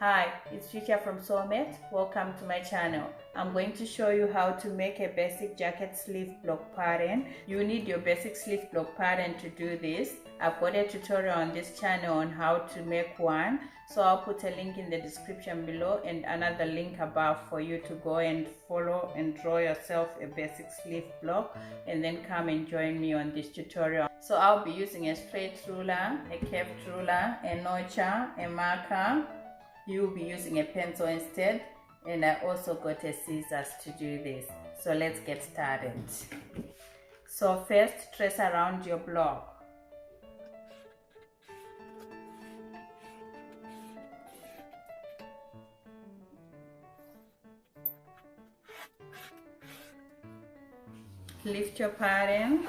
Hi, it's Future from Sewmate. Welcome to my channel. I'm going to show you how to make a basic jacket sleeve block pattern. You need your basic sleeve block pattern to do this. I've got a tutorial on this channel on how to make one, so I'll put a link in the description below and another link above for you to go and follow and draw yourself a basic sleeve block and then come and join me on this tutorial. So I'll be using a straight ruler, a curved ruler, a notcher, a marker. You'll be using a pencil instead, and I also got a scissors to do this. So let's get started. So first, trace around your block. Lift your pattern.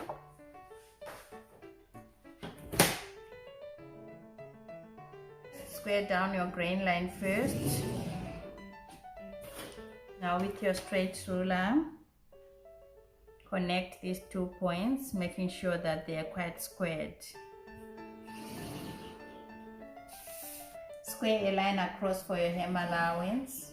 Square down your grain line first. Now with your straight ruler, connect these 2 points, making sure that they are quite squared. Square a line across for your hem allowance.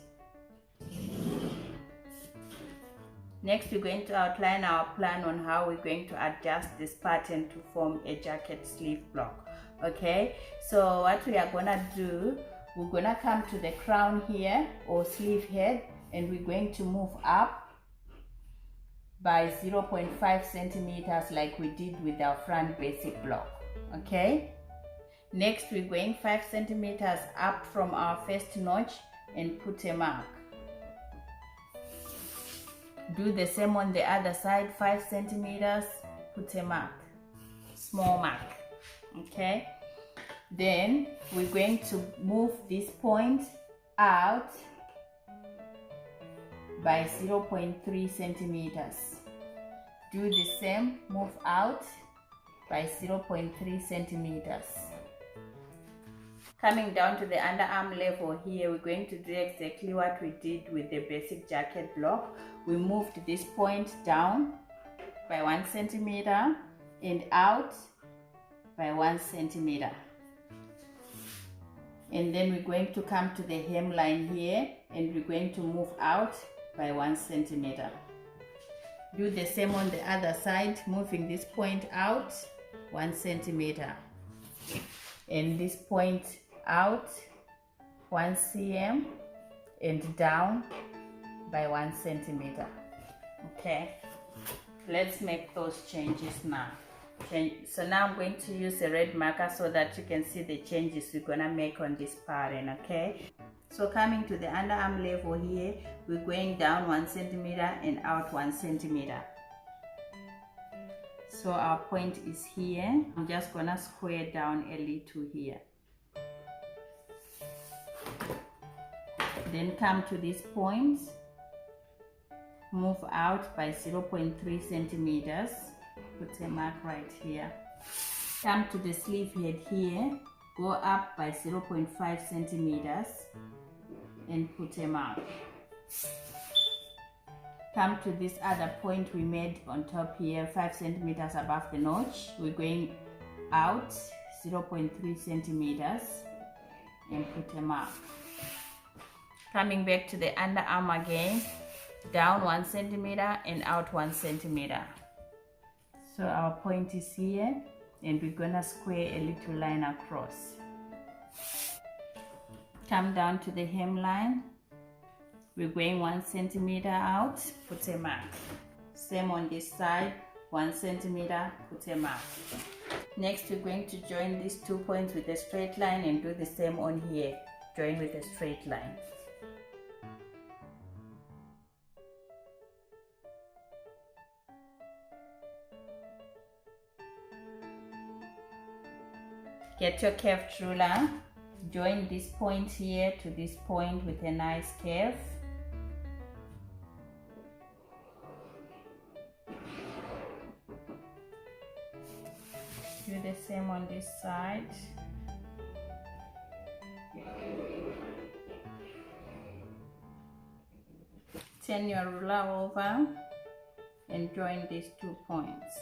Next, we're going to outline our plan on how we're going to adjust this pattern to form a jacket sleeve block. Okay, so what we are gonna do, we're gonna come to the crown here or sleeve head, and we're going to move up by 0.5 centimeters like we did with our front basic block. Okay, next we're going 5 centimeters up from our first notch and put a mark. Do the same on the other side, 5 centimeters, put a mark, small mark. Okay, then we're going to move this point out by 0.3 centimeters. Do the same, move out by 0.3 centimeters. Coming down to the underarm level here, we're going to do exactly what we did with the basic jacket block. We moved this point down by 1 centimeter and out by 1 centimeter. And then we're going to come to the hemline here and we're going to move out by 1 centimeter. Do the same on the other side, moving this point out 1 centimeter and this point out 1 cm and down by 1 centimeter. Okay, let's make those changes now. Okay, so now I'm going to use a red marker so that you can see the changes we're gonna make on this pattern. Okay, so coming to the underarm level here, we're going down 1 centimeter and out 1 centimeter. So our point is here. I'm just gonna square down a little here. Then come to this point, move out by 0.3 centimeters. Put a mark right here. Come to the sleeve head here, go up by 0.5 centimeters and put a mark. Come to this other point we made on top here, 5 centimeters above the notch. We're going out 0.3 centimeters and put a mark. Coming back to the underarm again, down 1 centimeter and out 1 centimeter. So our point is here and we're gonna square a little line across. Come down to the hemline. We're going 1 centimeter out, put a mark. Same on this side, 1 centimeter, put a mark. Next, we're going to join these 2 points with a straight line and do the same on here. Join with a straight line. Get your curved ruler, join this point here to this point with a nice curve. Do the same on this side. Turn your ruler over and join these 2 points.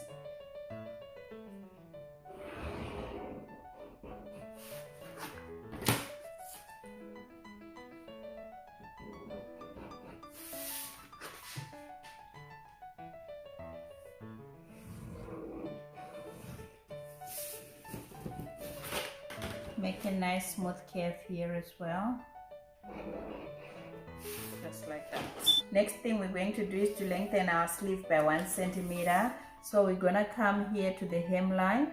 make a nice smooth curve here as well. Just like that. Next thing we're going to do is to lengthen our sleeve by 1 centimeter. So we're gonna come here to the hemline.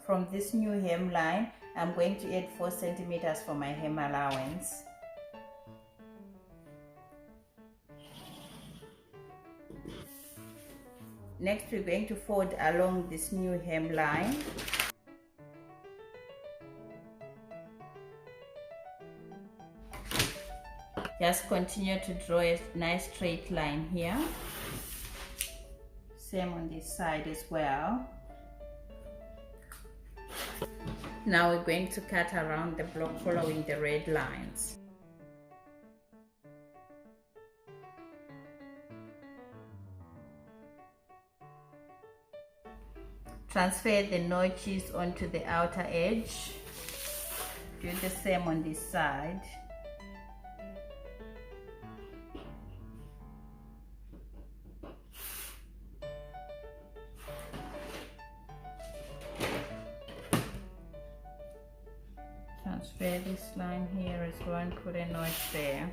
From this new hemline, I'm going to add 4 centimeters for my hem allowance. Next, we're going to fold along this new hemline. Just continue to draw a nice straight line here. Same on this side as well. Now we're going to cut around the block following the red lines. Transfer the notches onto the outer edge. Do the same on this side. Transfer this line here as well and put a notch there.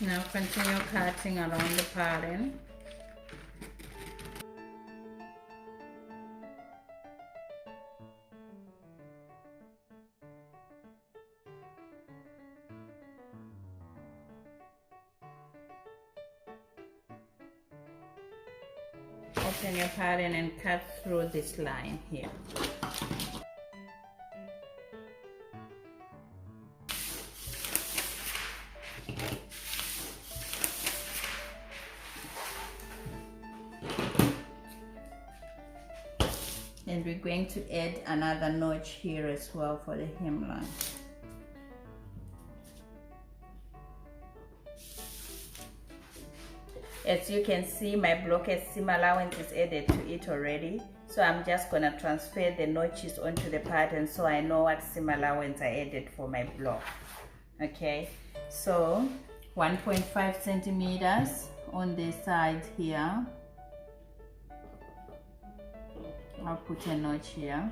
Now continue cutting around the pattern. Open your pattern and cut through this line here. And we're going to add another notch here as well for the hemline. As you can see, my blocked seam allowance is added to it already. So I'm just gonna transfer the notches onto the pattern so I know what seam allowance I added for my block. Okay, so 1.5 centimeters on the side here. I'll put a notch here.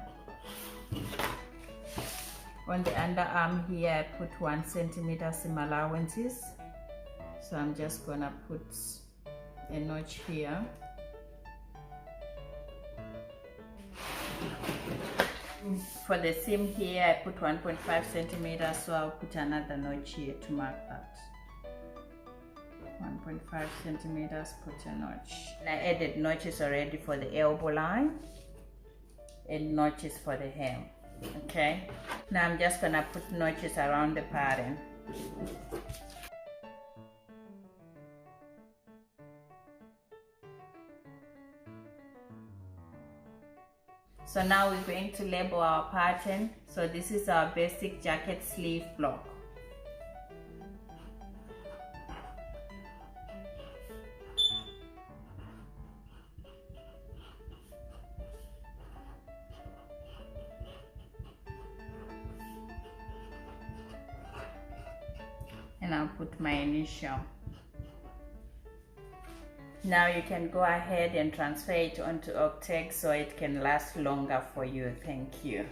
On the underarm here, I put 1 centimeter seam allowances. So I'm just gonna put a notch here. For the seam here, I put 1.5 centimeters, so I'll put another notch here to mark that. 1.5 centimeters, put a notch. And I added notches already for the elbow line and notches for the hem. Okay, now I'm just gonna put notches around the pattern. So now we're going to label our pattern. So this is our basic jacket sleeve block. And I'll put my initial. Now you can go ahead and transfer it onto Octag so it can last longer for you. Thank you.